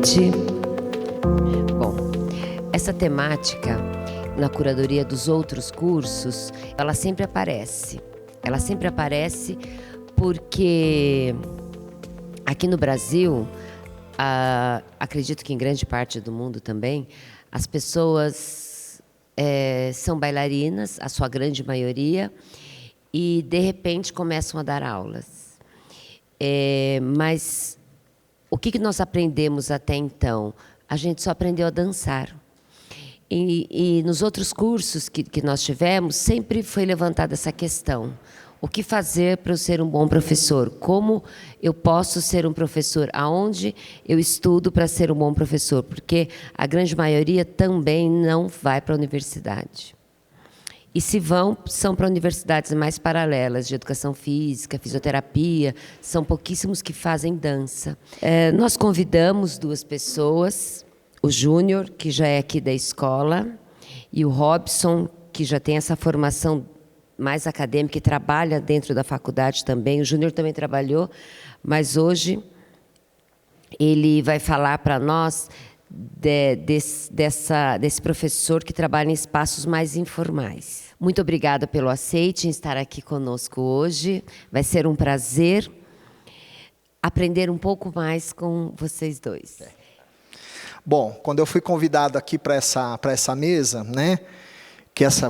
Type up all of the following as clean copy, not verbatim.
noite. Bom, essa temática na curadoria dos outros cursos, ela sempre aparece. Ela sempre aparece porque aqui no Brasil, acredito que em grande parte do mundo também, as pessoas são bailarinas, a sua grande maioria, e de repente começam a dar aulas. Mas o que nós aprendemos até então? A gente só aprendeu a dançar. E nos outros cursos que nós tivemos, sempre foi levantada essa questão. O que fazer para eu ser um bom professor? Como eu posso ser um professor? Aonde eu estudo para ser um bom professor? Porque a grande maioria também não vai para a universidade. E se vão, são para universidades mais paralelas, de educação física, fisioterapia, são pouquíssimos que fazem dança. Nós convidamos duas pessoas, o Júnior, que já é aqui da escola, e o Robson, que já tem essa formação mais acadêmica e trabalha dentro da faculdade também. O Júnior também trabalhou, mas hoje ele vai falar para nós desse professor que trabalha em espaços mais informais. Muito obrigada pelo aceite em estar aqui conosco hoje. Vai ser um prazer aprender um pouco mais com vocês dois. Bom, quando eu fui convidado aqui para essa mesa, né,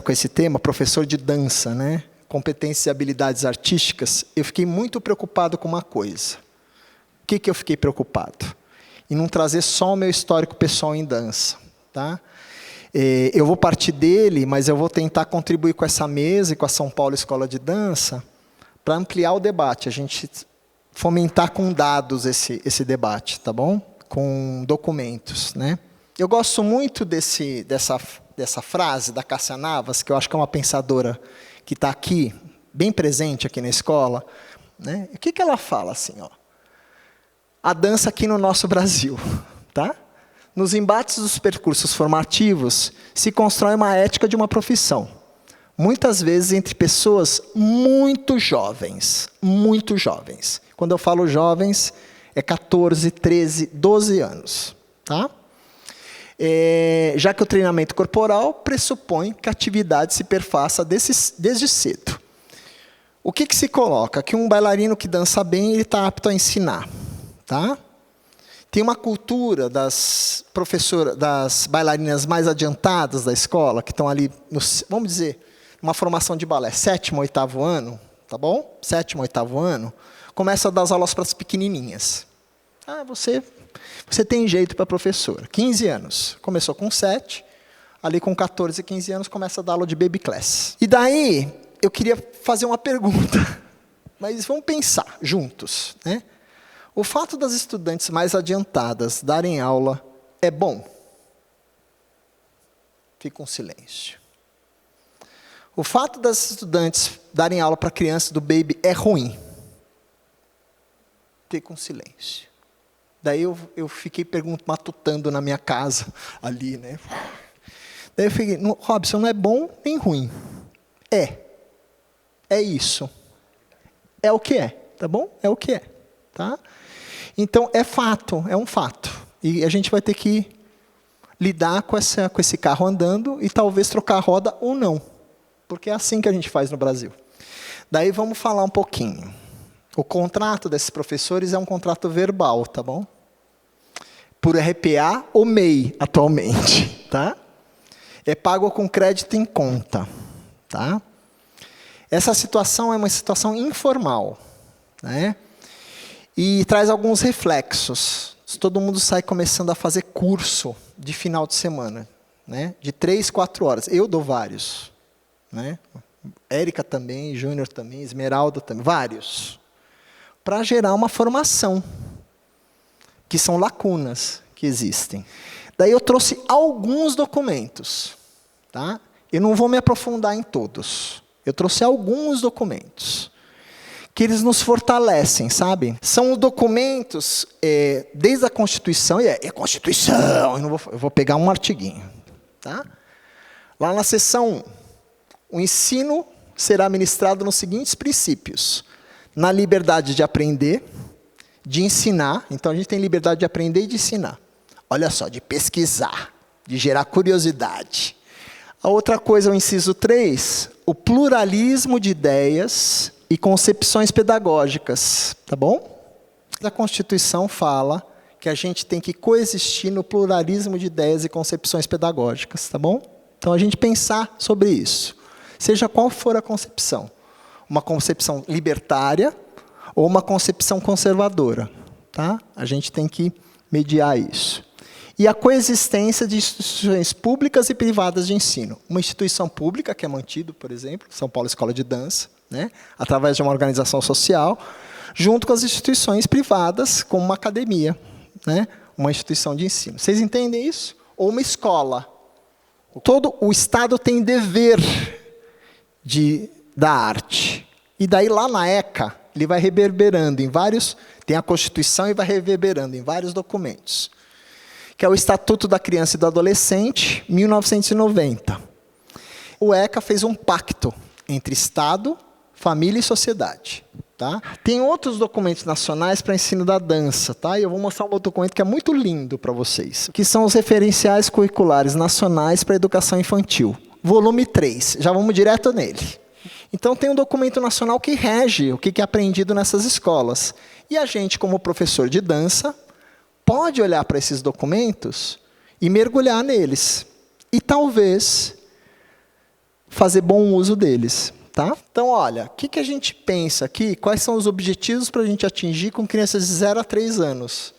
com esse tema, professor de dança, né, competências e habilidades artísticas, eu fiquei muito preocupado com uma coisa. O que eu fiquei preocupado? Em não trazer só o meu histórico pessoal em dança. Tá? Eu vou partir dele, mas eu vou tentar contribuir com essa mesa e com a São Paulo Escola de Dança para ampliar o debate, a gente fomentar com dados esse debate, tá bom? Com documentos. Né? Eu gosto muito dessa frase da Cássia Navas, que eu acho que é uma pensadora que está aqui, bem presente aqui na escola. Né? O que ela fala assim, ó? A dança aqui no nosso Brasil. Tá? Nos embates dos percursos formativos, se constrói uma ética de uma profissão. Muitas vezes entre pessoas muito jovens. Muito jovens. Quando eu falo jovens, é 14, 13, 12 anos. Tá? Já que o treinamento corporal pressupõe que a atividade se perfaça desde cedo. O que se coloca? Que um bailarino que dança bem, ele está apto a ensinar. Tá? Tem uma cultura das bailarinas mais adiantadas da escola, que estão ali, vamos dizer, uma formação de balé, 7º, 8º ano, tá bom? 7º, 8º ano, começa a dar as aulas para as pequenininhas. Você tem jeito para professora. 15 anos, começou com 7, ali com 14, 15 anos, começa a dar aula de baby class. E daí, eu queria fazer uma pergunta, mas vamos pensar juntos, né? O fato das estudantes mais adiantadas darem aula é bom? Fica um silêncio. O fato das estudantes darem aula para crianças do baby é ruim? Fica um silêncio. Daí eu fiquei matutando na minha casa, ali, né? Daí eu fiquei, Robson, não é bom nem ruim. É isso. É o que é, tá bom? É o que é, tá? Então, é um fato. E a gente vai ter que lidar com esse carro andando e talvez trocar a roda ou não. Porque é assim que a gente faz no Brasil. Daí vamos falar um pouquinho. O contrato desses professores é um contrato verbal, tá bom? Por RPA ou MEI, atualmente. Tá? É pago com crédito em conta. Tá? Essa situação é uma situação informal. Né? E traz alguns reflexos. Todo mundo sai começando a fazer curso de final de semana, né? De 3, 4 horas. Eu dou vários. Né? Érica também, Júnior também, Esmeralda também, vários. Para gerar uma formação, que são lacunas que existem. Daí eu trouxe alguns documentos. Tá? Eu não vou me aprofundar em todos. Eu trouxe alguns documentos que eles nos fortalecem, sabe? São documentos, desde a Constituição, e é Constituição, eu vou pegar um artiguinho. Tá? Lá na seção 1, o ensino será ministrado nos seguintes princípios: na liberdade de aprender, de ensinar, então a gente tem liberdade de aprender e de ensinar, Olha só, de pesquisar, de gerar curiosidade. A outra coisa, o inciso 3, o pluralismo de ideias e concepções pedagógicas, tá bom? A Constituição fala que a gente tem que coexistir no pluralismo de ideias e concepções pedagógicas, tá bom? Então, a gente pensar sobre isso, seja qual for a concepção. Uma concepção libertária ou uma concepção conservadora, tá? A gente tem que mediar isso. E a coexistência de instituições públicas e privadas de ensino. Uma instituição pública, que é mantido, por exemplo, São Paulo Escola de Dança, né, através de uma organização social, junto com as instituições privadas, como uma academia, né, uma instituição de ensino. Vocês entendem isso? Ou uma escola. Todo o Estado tem dever da arte. E daí, lá na ECA, ele vai reverberando em vários... Tem a Constituição e vai reverberando em vários documentos. Que é o Estatuto da Criança e do Adolescente, 1990. O ECA fez um pacto entre Estado, família e sociedade. Tá? Tem outros documentos nacionais para ensino da dança. Tá? E eu vou mostrar um outro documento que é muito lindo para vocês. Que são os referenciais curriculares nacionais para a educação infantil. Volume 3. Já vamos direto nele. Então, tem um documento nacional que rege o que é aprendido nessas escolas. E a gente, como professor de dança, pode olhar para esses documentos e mergulhar neles. E talvez fazer bom uso deles. Tá? Então, olha, o que a gente pensa aqui? Quais são os objetivos para a gente atingir com crianças de 0 a 3 anos?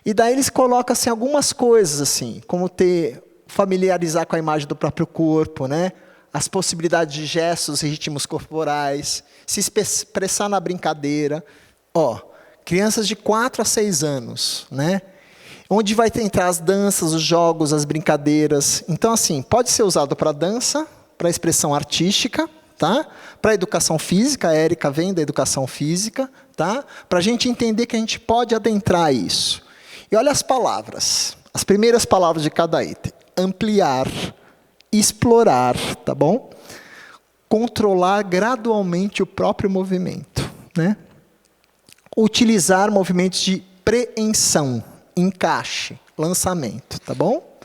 E daí eles colocam assim, algumas coisas, assim, como familiarizar com a imagem do próprio corpo, né? As possibilidades de gestos e ritmos corporais, se expressar na brincadeira. Ó, crianças de 4 a 6 anos, né? Onde vai entrar as danças, os jogos, as brincadeiras. Então, assim, pode ser usado para dança, para expressão artística, tá? Para educação física, a Érica vem da educação física, tá? Para a gente entender que a gente pode adentrar isso. E olha as palavras, as primeiras palavras de cada item. Ampliar, explorar, tá bom? Controlar gradualmente o próprio movimento, né? Utilizar movimentos de preensão, encaixe, lançamento, tá bom?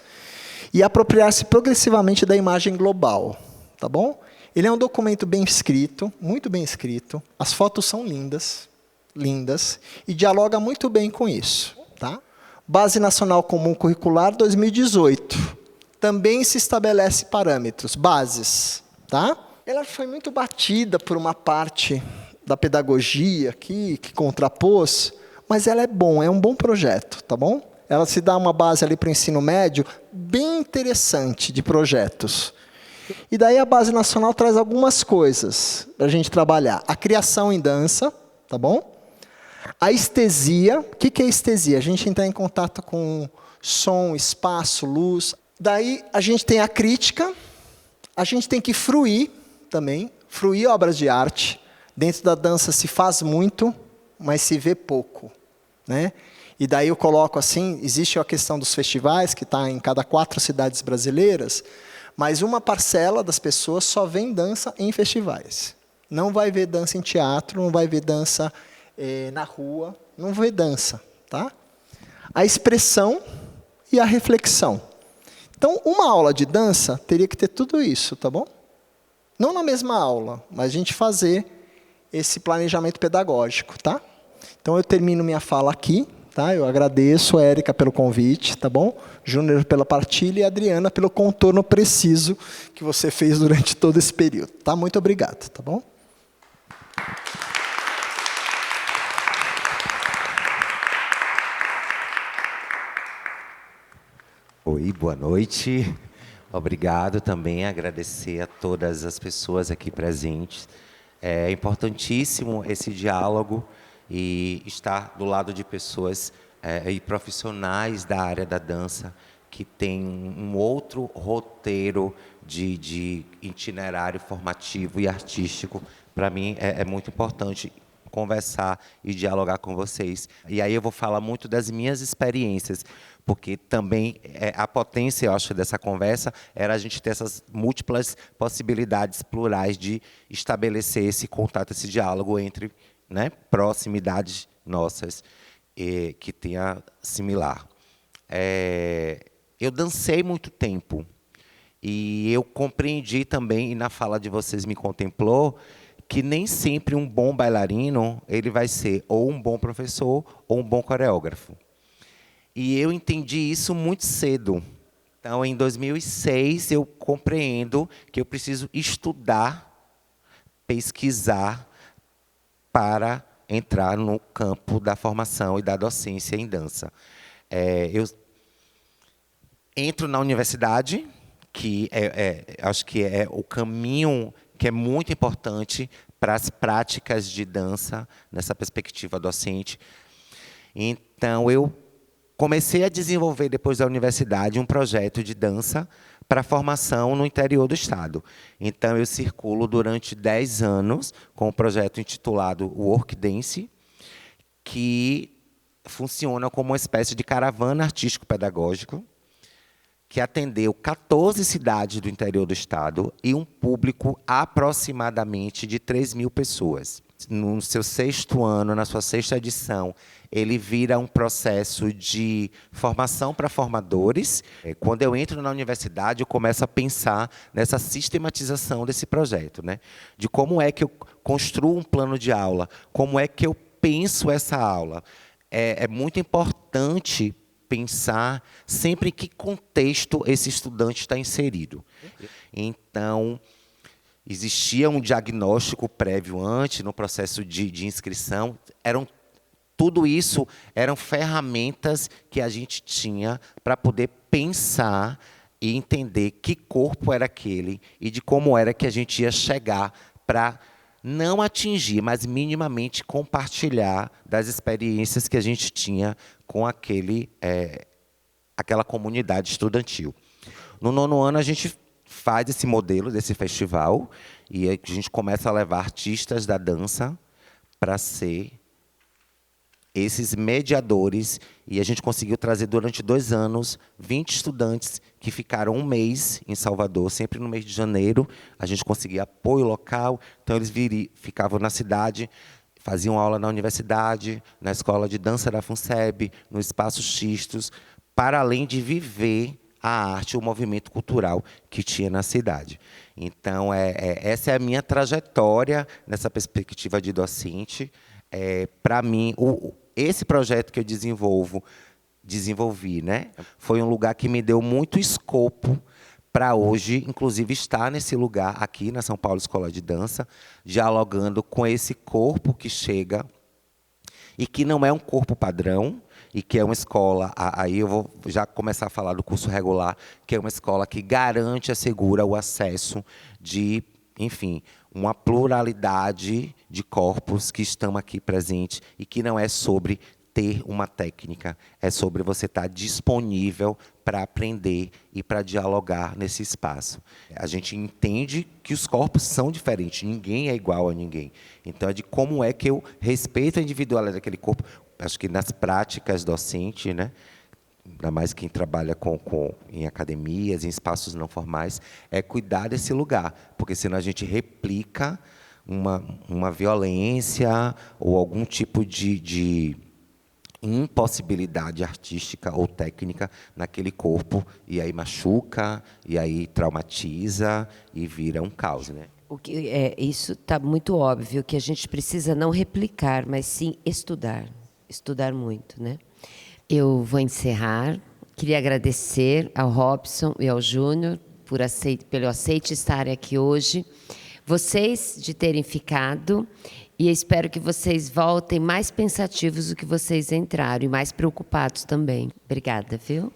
E apropriar-se progressivamente da imagem global, tá bom? Ele é um documento bem escrito, muito bem escrito. As fotos são lindas, lindas, e dialoga muito bem com isso, tá? Base Nacional Comum Curricular 2018. Também se estabelece parâmetros, bases, tá? Ela foi muito batida por uma parte da pedagogia aqui, que contrapôs, mas ela é um bom projeto, tá bom? Ela se dá uma base ali para o ensino médio bem interessante de projetos. E daí a Base Nacional traz algumas coisas para a gente trabalhar. A criação em dança, tá bom? A estesia. O que é estesia? A gente entrar em contato com som, espaço, luz. Daí a gente tem a crítica, a gente tem que fruir também, fruir obras de arte. Dentro da dança se faz muito, mas se vê pouco, né? E daí eu coloco assim, existe a questão dos festivais, que está em cada 4 cidades brasileiras, mas uma parcela das pessoas só vê dança em festivais. Não vai ver dança em teatro, não vai ver dança na rua, não vê dança, tá? A expressão e a reflexão. Então, uma aula de dança teria que ter tudo isso, tá bom? Não na mesma aula, mas a gente fazer esse planejamento pedagógico, tá? Então, eu termino minha fala aqui, tá? Eu agradeço a Érica pelo convite, tá bom? Júnior pela partilha e a Adriana pelo contorno preciso que você fez durante todo esse período, tá? Muito obrigado, tá bom? Oi, boa noite. Obrigado também, agradecer a todas as pessoas aqui presentes. É importantíssimo esse diálogo e estar do lado de pessoas e profissionais da área da dança que tem um outro roteiro de itinerário formativo e artístico. Para mim é muito importante conversar e dialogar com vocês. E aí eu vou falar muito das minhas experiências, porque também a potência, eu acho, dessa conversa era a gente ter essas múltiplas possibilidades plurais de estabelecer esse contato, esse diálogo entre, né, proximidades nossas que tenha similar. eu dancei muito tempo. E eu compreendi também, e na fala de vocês me contemplou, que nem sempre um bom bailarino ele vai ser ou um bom professor ou um bom coreógrafo. E eu entendi isso muito cedo. Então, em 2006, eu compreendo que eu preciso estudar, pesquisar, para entrar no campo da formação e da docência em dança. Eu entro na universidade, que acho que é o caminho que é muito importante para as práticas de dança, nessa perspectiva docente. Então, eu comecei a desenvolver, depois da universidade, um projeto de dança para formação no interior do estado. Então, eu circulo durante 10 anos com um projeto intitulado Work Dance, que funciona como uma espécie de caravana artístico-pedagógico, que atendeu 14 cidades do interior do estado e um público aproximadamente de 3.000 pessoas. No seu 6º ano, na sua 6ª edição, ele vira um processo de formação para formadores. Quando eu entro na universidade, eu começo a pensar nessa sistematização desse projeto, né? De como é que eu construo um plano de aula, como é que eu penso essa aula. É muito importante pensar sempre em que contexto esse estudante está inserido. Então, existia um diagnóstico prévio antes, no processo de inscrição. Tudo isso eram ferramentas que a gente tinha para poder pensar e entender que corpo era aquele e de como era que a gente ia chegar para não atingir, mas minimamente compartilhar das experiências que a gente tinha com aquela comunidade estudantil. No 9º ano, a gente faz esse modelo desse festival e a gente começa a levar artistas da dança para ser esses mediadores, e a gente conseguiu trazer durante 2 anos 20 estudantes que ficaram um mês em Salvador, sempre no mês de janeiro. A gente conseguia apoio local, então eles ficavam na cidade, faziam aula na universidade, na escola de dança da FUNSEB, no Espaço Xistos, para além de viver a arte, o movimento cultural que tinha na cidade. Então, essa é a minha trajetória nessa perspectiva de docente. Para mim, esse projeto que eu desenvolvi, né, foi um lugar que me deu muito escopo para hoje, inclusive, estar nesse lugar aqui na São Paulo Escola de Dança, dialogando com esse corpo que chega e que não é um corpo padrão, e que é uma escola, aí eu vou já começar a falar do curso regular, que é uma escola que garante e assegura o acesso de, enfim, uma pluralidade de corpos que estão aqui presentes e que não é sobre ter uma técnica, é sobre você estar disponível para aprender e para dialogar nesse espaço. A gente entende que os corpos são diferentes, ninguém é igual a ninguém. Então, é de como é que eu respeito a individualidade daquele corpo. Acho que nas práticas docentes, né, ainda mais quem trabalha em academias, em espaços não formais, é cuidar desse lugar, porque senão a gente replica uma violência ou algum tipo de impossibilidade artística ou técnica naquele corpo, e aí machuca, e aí traumatiza, e vira um caos, né? Isso está muito óbvio, que a gente precisa não replicar, mas sim estudar muito, né? Eu vou encerrar. Queria agradecer ao Robson e ao Júnior pelo aceite estarem aqui hoje. Vocês de terem ficado, e espero que vocês voltem mais pensativos do que vocês entraram, e mais preocupados também. Obrigada, viu?